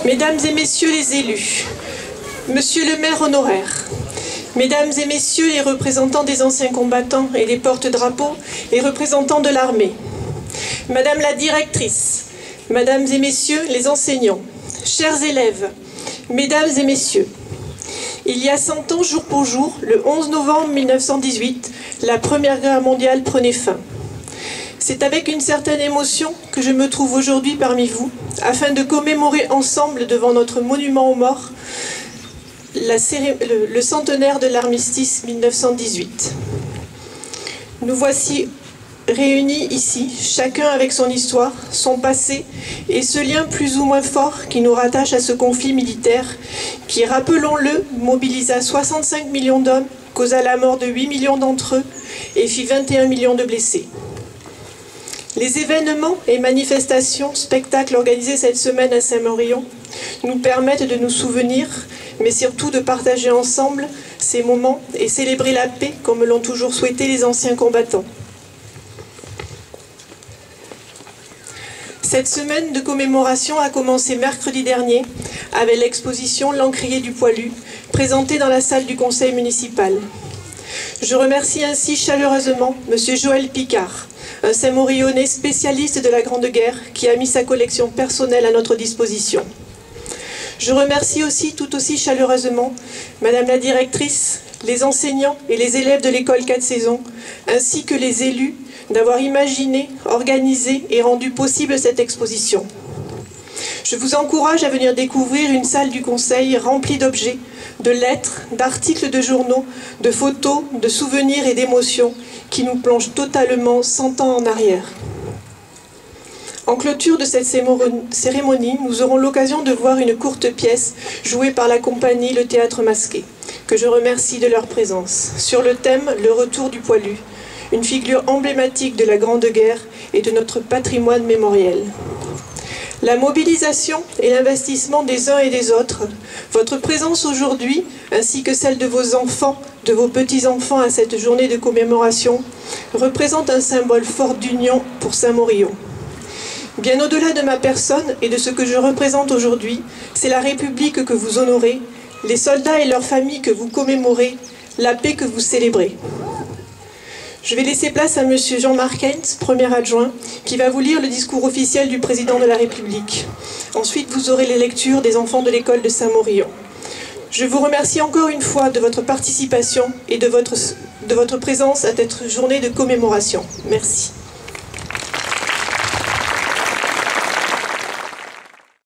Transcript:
Mesdames et messieurs les élus, monsieur le maire honoraire, mesdames et messieurs les représentants des anciens combattants et les porte-drapeaux et représentants de l'armée, madame la directrice, mesdames et messieurs les enseignants, chers élèves, mesdames et messieurs, il y a 100 ans, jour pour jour, le 11 novembre 1918, la Première Guerre mondiale prenait fin. C'est avec une certaine émotion que je me trouve aujourd'hui parmi vous, afin de commémorer ensemble devant notre monument aux morts le centenaire de l'armistice 1918. Nous voici réunis ici, chacun avec son histoire, son passé et ce lien plus ou moins fort qui nous rattache à ce conflit militaire qui, rappelons-le, mobilisa 65 millions d'hommes, causa la mort de 8 millions d'entre eux et fit 21 millions de blessés. Les événements et manifestations, spectacles organisés cette semaine à Saint-Morion nous permettent de nous souvenir, mais surtout de partager ensemble ces moments et célébrer la paix comme l'ont toujours souhaité les anciens combattants. Cette semaine de commémoration a commencé mercredi dernier avec l'exposition L'Encrier du Poilu, présentée dans la salle du conseil municipal. Je remercie ainsi chaleureusement M. Joël Picard, un Saint-Maurionnais spécialiste de la Grande Guerre qui a mis sa collection personnelle à notre disposition. Je remercie aussi tout aussi chaleureusement Madame la directrice, les enseignants et les élèves de l'école 4 saisons, ainsi que les élus, d'avoir imaginé, organisé et rendu possible cette exposition. Je vous encourage à venir découvrir une salle du conseil remplie d'objets, de lettres, d'articles de journaux, de photos, de souvenirs et d'émotions qui nous plongent totalement 100 ans en arrière. En clôture de cette cérémonie, nous aurons l'occasion de voir une courte pièce jouée par la compagnie Le Théâtre Masqué, que je remercie de leur présence, sur le thème « Le retour du poilu », une figure emblématique de la Grande Guerre et de notre patrimoine mémoriel. La mobilisation et l'investissement des uns et des autres, votre présence aujourd'hui, ainsi que celle de vos enfants, de vos petits-enfants à cette journée de commémoration, représente un symbole fort d'union pour Saint-Morion. Bien au-delà de ma personne et de ce que je représente aujourd'hui, c'est la République que vous honorez, les soldats et leurs familles que vous commémorez, la paix que vous célébrez. Je vais laisser place à M. Jean-Marc Heinz, premier adjoint, qui va vous lire le discours officiel du président de la République. Ensuite, vous aurez les lectures des enfants de l'école de Saint-Maurion. Je vous remercie encore une fois de votre participation et de votre présence à cette journée de commémoration. Merci.